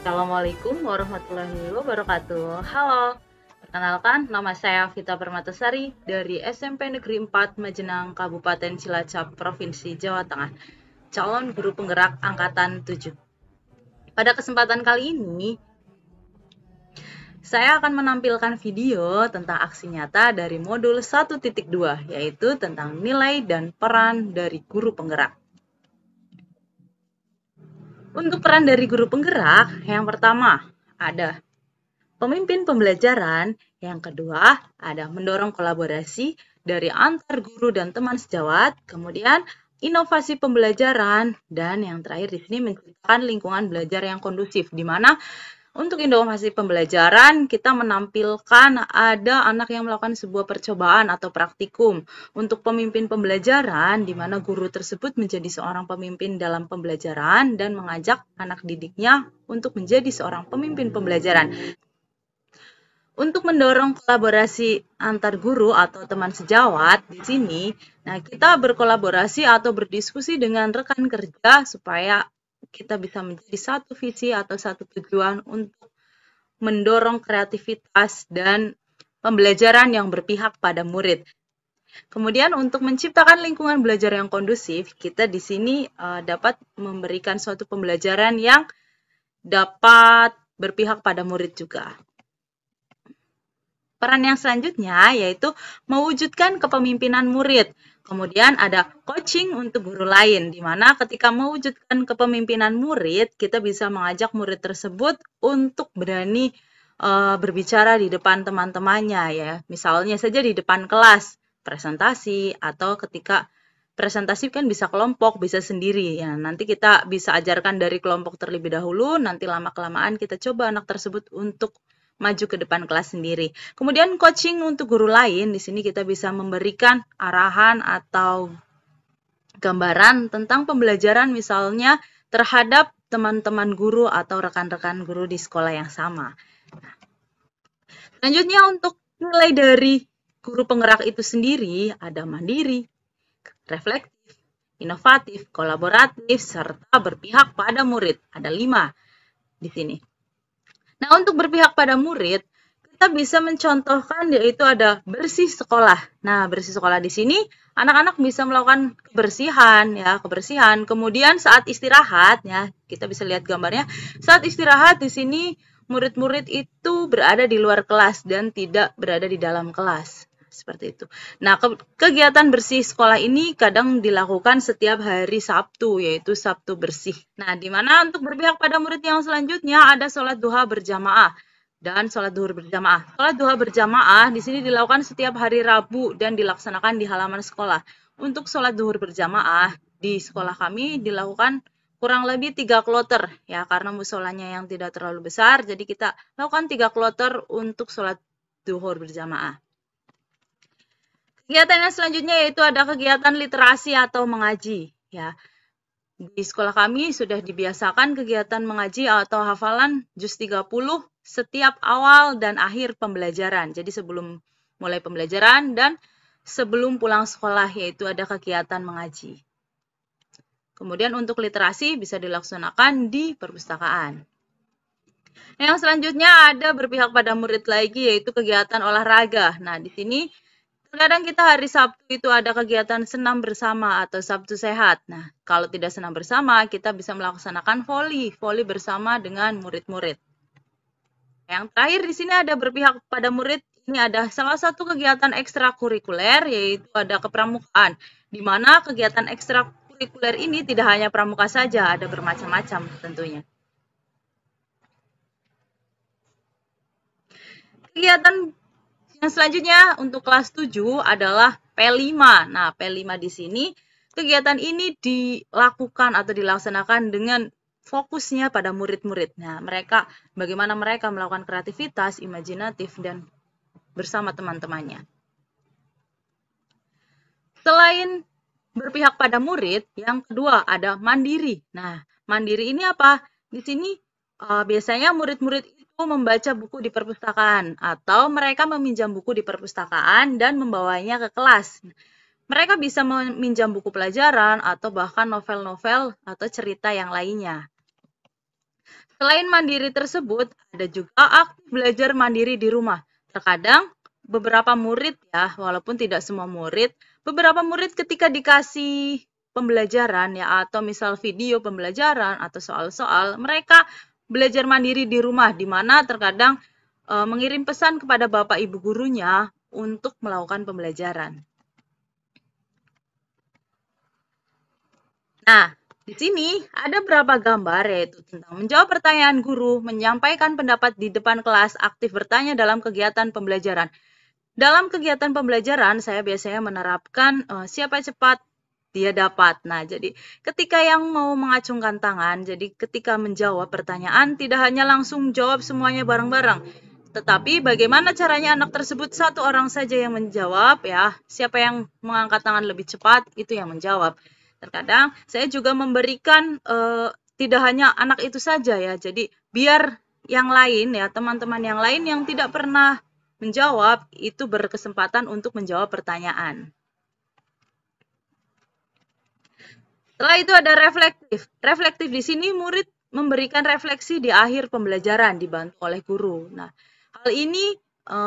Assalamualaikum warahmatullahi wabarakatuh. Halo, perkenalkan nama saya Vita Permatasari dari SMP Negeri 4 Majenang, Kabupaten Cilacap, Provinsi Jawa Tengah, calon guru penggerak angkatan 7. Pada kesempatan kali ini, saya akan menampilkan video tentang aksi nyata dari modul 1.2, yaitu tentang nilai dan peran dari guru penggerak. Untuk peran dari guru penggerak, yang pertama ada pemimpin pembelajaran, yang kedua ada mendorong kolaborasi dari antar guru dan teman sejawat, kemudian inovasi pembelajaran, dan yang terakhir di sini menciptakan lingkungan belajar yang kondusif, di mana untuk inovasi pembelajaran, kita menampilkan ada anak yang melakukan sebuah percobaan atau praktikum. Untuk pemimpin pembelajaran, di mana guru tersebut menjadi seorang pemimpin dalam pembelajaran dan mengajak anak didiknya untuk menjadi seorang pemimpin pembelajaran. Untuk mendorong kolaborasi antar guru atau teman sejawat di sini, nah kita berkolaborasi atau berdiskusi dengan rekan kerja supaya kita bisa menjadi satu visi atau satu tujuan untuk mendorong kreativitas dan pembelajaran yang berpihak pada murid. Kemudian untuk menciptakan lingkungan belajar yang kondusif, kita di sini dapat memberikan suatu pembelajaran yang dapat berpihak pada murid juga. Peran yang selanjutnya yaitu mewujudkan kepemimpinan murid. Kemudian ada coaching untuk guru lain, di mana ketika mewujudkan kepemimpinan murid, kita bisa mengajak murid tersebut untuk berani berbicara di depan teman-temannya ya. Misalnya saja di depan kelas, presentasi, atau ketika presentasi kan bisa kelompok, bisa sendiri ya. Nanti kita bisa ajarkan dari kelompok terlebih dahulu, nanti lama-kelamaan kita coba anak tersebut untuk maju ke depan kelas sendiri. Kemudian coaching untuk guru lain, di sini kita bisa memberikan arahan atau gambaran tentang pembelajaran misalnya terhadap teman-teman guru atau rekan-rekan guru di sekolah yang sama. Selanjutnya untuk nilai dari guru penggerak itu sendiri ada mandiri, reflektif, inovatif, kolaboratif, serta berpihak pada murid. Ada 5 di sini. Nah, untuk berpihak pada murid, kita bisa mencontohkan yaitu ada bersih sekolah. Nah, bersih sekolah di sini anak-anak bisa melakukan kebersihan. Kemudian saat istirahat ya, kita bisa lihat gambarnya. Saat istirahat di sini murid-murid itu berada di luar kelas dan tidak berada di dalam kelas. Seperti itu. Nah, kegiatan bersih sekolah ini kadang dilakukan setiap hari Sabtu, yaitu Sabtu bersih. Nah, di mana untuk berpihak pada murid yang selanjutnya ada sholat duha berjamaah dan sholat duhur berjamaah. Sholat duha berjamaah di sini dilakukan setiap hari Rabu dan dilaksanakan di halaman sekolah. Untuk sholat duhur berjamaah di sekolah kami dilakukan kurang lebih 3 kloter ya, karena musolanya yang tidak terlalu besar, jadi kita lakukan 3 kloter untuk sholat duhur berjamaah. Kegiatan yang selanjutnya yaitu ada kegiatan literasi atau mengaji ya. Di sekolah kami sudah dibiasakan kegiatan mengaji atau hafalan juz 30 setiap awal dan akhir pembelajaran. Jadi sebelum mulai pembelajaran dan sebelum pulang sekolah yaitu ada kegiatan mengaji. Kemudian untuk literasi bisa dilaksanakan di perpustakaan. Yang selanjutnya ada berpihak pada murid lagi yaitu kegiatan olahraga. Nah, di sini terkadang kita hari Sabtu itu ada kegiatan senam bersama atau Sabtu sehat. Nah, kalau tidak senam bersama, kita bisa melaksanakan voli bersama dengan murid-murid. Yang terakhir di sini ada berpihak pada murid. Ini ada salah satu kegiatan ekstrakurikuler yaitu ada kepramukaan, di mana kegiatan ekstrakurikuler ini tidak hanya pramuka saja, ada bermacam-macam tentunya. Kegiatan yang selanjutnya untuk kelas 7 adalah P5. Nah, P5 di sini kegiatan ini dilakukan atau dilaksanakan dengan fokusnya pada murid-murid. Nah, bagaimana mereka melakukan kreativitas, imajinatif dan bersama teman-temannya. Selain berpihak pada murid, yang kedua ada mandiri. Nah, mandiri ini apa? Di sini biasanya murid-murid itu membaca buku di perpustakaan atau mereka meminjam buku di perpustakaan dan membawanya ke kelas. Mereka bisa meminjam buku pelajaran atau bahkan novel-novel atau cerita yang lainnya. Selain mandiri tersebut, ada juga aktif belajar mandiri di rumah. Terkadang beberapa murid ya, walaupun tidak semua murid, beberapa murid ketika dikasih pembelajaran ya atau misal video pembelajaran atau soal-soal, mereka belajar mandiri di rumah di mana terkadang mengirim pesan kepada bapak ibu gurunya untuk melakukan pembelajaran. Nah, di sini ada beberapa gambar yaitu tentang menjawab pertanyaan guru, menyampaikan pendapat di depan kelas, aktif bertanya dalam kegiatan pembelajaran. Dalam kegiatan pembelajaran, saya biasanya menerapkan siapa cepat, dia dapat. Nah, jadi ketika yang mau mengacungkan tangan, jadi ketika menjawab pertanyaan, tidak hanya langsung jawab semuanya bareng-bareng. Tetapi bagaimana caranya anak tersebut satu orang saja yang menjawab ya, siapa yang mengangkat tangan lebih cepat, itu yang menjawab. Terkadang saya juga memberikan tidak hanya anak itu saja ya, jadi biar yang lain ya, teman-teman yang lain yang tidak pernah menjawab itu berkesempatan untuk menjawab pertanyaan. Setelah itu ada reflektif. Reflektif di sini murid memberikan refleksi di akhir pembelajaran dibantu oleh guru. Nah, hal ini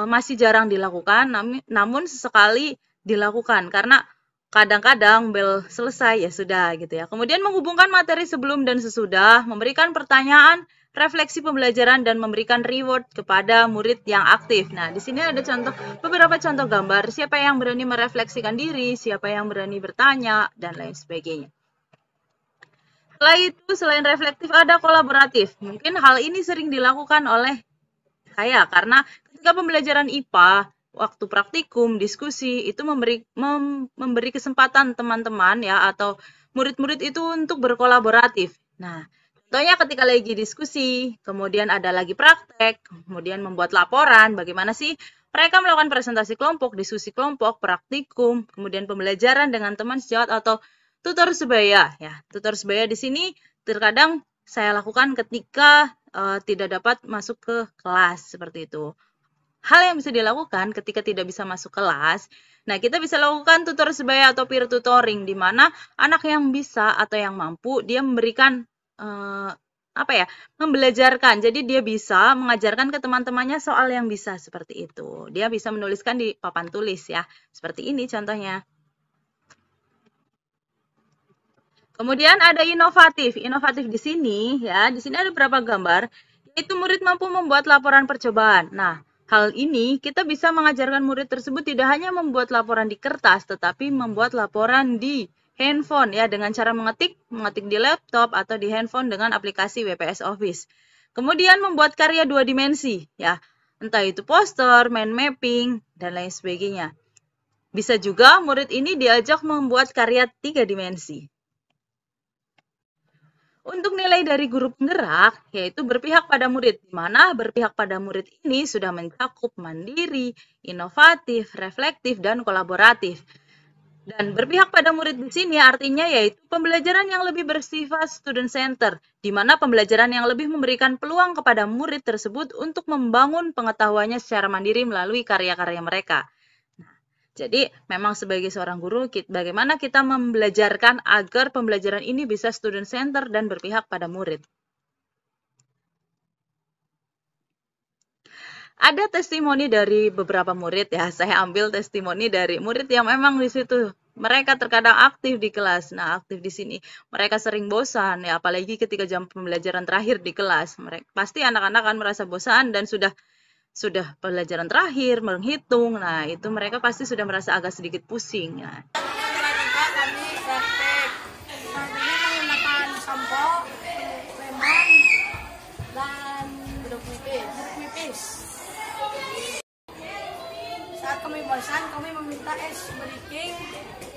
masih jarang dilakukan, namun sesekali dilakukan karena kadang-kadang bel selesai ya sudah gitu ya. Kemudian menghubungkan materi sebelum dan sesudah, memberikan pertanyaan, refleksi pembelajaran dan memberikan reward kepada murid yang aktif. Nah, di sini ada beberapa contoh gambar siapa yang berani merefleksikan diri, siapa yang berani bertanya dan lain sebagainya. Setelah itu, selain reflektif ada kolaboratif. Mungkin hal ini sering dilakukan oleh saya karena ketika pembelajaran IPA waktu praktikum, diskusi, itu memberi kesempatan teman-teman ya atau murid-murid itu untuk berkolaboratif. Nah, contohnya ketika lagi diskusi, kemudian ada lagi praktek, kemudian membuat laporan, bagaimana sih mereka melakukan presentasi kelompok, diskusi kelompok, praktikum, kemudian pembelajaran dengan teman sejawat atau tutor sebaya. Ya, tutor sebaya di sini terkadang saya lakukan ketika tidak dapat masuk ke kelas seperti itu. Hal yang bisa dilakukan ketika tidak bisa masuk kelas, nah kita bisa lakukan tutor sebaya atau peer tutoring, di mana anak yang bisa atau yang mampu, dia memberikan, membelajarkan. Jadi dia bisa mengajarkan ke teman-temannya soal yang bisa seperti itu. Dia bisa menuliskan di papan tulis ya, seperti ini contohnya. Kemudian ada inovatif. Inovatif di sini ya, di sini ada beberapa gambar, yaitu murid mampu membuat laporan percobaan. Nah, hal ini kita bisa mengajarkan murid tersebut tidak hanya membuat laporan di kertas, tetapi membuat laporan di handphone ya dengan cara mengetik di laptop atau di handphone dengan aplikasi WPS Office. Kemudian membuat karya 2 dimensi ya, entah itu poster, mind mapping dan lain sebagainya. Bisa juga murid ini diajak membuat karya 3 dimensi. Untuk nilai dari guru penggerak, yaitu berpihak pada murid, di mana berpihak pada murid ini sudah mencakup mandiri, inovatif, reflektif, dan kolaboratif. Dan berpihak pada murid di sini artinya yaitu pembelajaran yang lebih bersifat student center, di mana pembelajaran yang lebih memberikan peluang kepada murid tersebut untuk membangun pengetahuannya secara mandiri melalui karya-karya mereka. Jadi, memang sebagai seorang guru, bagaimana kita membelajarkan agar pembelajaran ini bisa student center dan berpihak pada murid. Ada testimoni dari beberapa murid ya, saya ambil testimoni dari murid yang memang di situ. Mereka terkadang aktif di kelas. Nah, aktif di sini. Mereka sering bosan ya, apalagi ketika jam pembelajaran terakhir di kelas. Pasti anak-anak akan merasa bosan dan sudah pelajaran terakhir, menghitung, nah itu mereka pasti sudah merasa agak sedikit pusing. Nah. Kami praktek, menggunakan sampo, lemon, dan jeruk nipis. Saat kami bosan, kami meminta es beriking.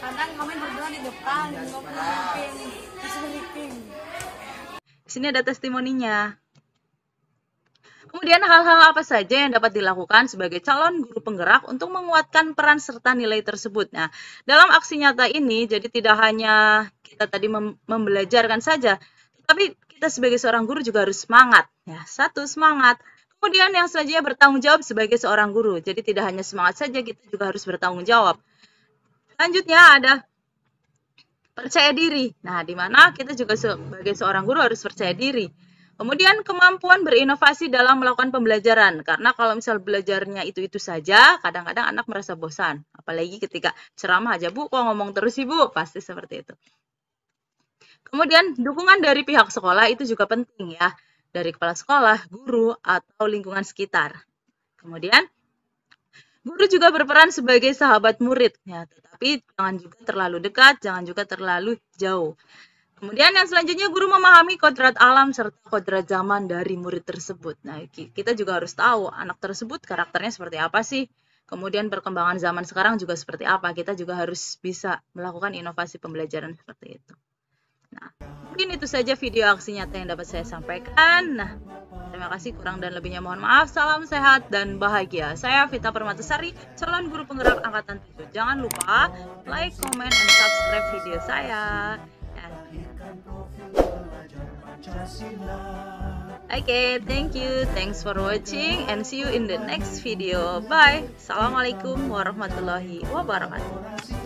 Kadang kami berdua di depan, memimpin es beriking. Di sini ada testimoninya. Kemudian hal-hal apa saja yang dapat dilakukan sebagai calon guru penggerak untuk menguatkan peran serta nilai tersebut. Nah, dalam aksi nyata ini, jadi tidak hanya kita tadi membelajarkan saja, tapi kita sebagai seorang guru juga harus semangat. Ya, satu, semangat. Kemudian yang selanjutnya bertanggung jawab sebagai seorang guru. Jadi tidak hanya semangat saja, kita juga harus bertanggung jawab. Selanjutnya ada percaya diri. Nah, di mana kita juga sebagai seorang guru harus percaya diri. Kemudian kemampuan berinovasi dalam melakukan pembelajaran. Karena kalau misal belajarnya itu-itu saja, kadang-kadang anak merasa bosan. Apalagi ketika ceramah aja, Bu, kok ngomong terus sih, Bu? Pasti seperti itu. Kemudian dukungan dari pihak sekolah itu juga penting ya. Dari kepala sekolah, guru, atau lingkungan sekitar. Kemudian guru juga berperan sebagai sahabat murid, ya, tetapi jangan juga terlalu dekat, jangan juga terlalu jauh. Kemudian yang selanjutnya guru memahami kodrat alam serta kodrat zaman dari murid tersebut. Nah, kita juga harus tahu anak tersebut karakternya seperti apa sih. Kemudian perkembangan zaman sekarang juga seperti apa. Kita juga harus bisa melakukan inovasi pembelajaran seperti itu. Nah, mungkin itu saja video aksi nyata yang dapat saya sampaikan. Nah, terima kasih, kurang dan lebihnya mohon maaf. Salam sehat dan bahagia. Saya Vita Permatasari, calon guru penggerak angkatan 7. Jangan lupa like, comment, dan subscribe video saya. Okay, thank you. Thanks for watching and see you in the next video. Bye. Assalamualaikum warahmatullahi wabarakatuh.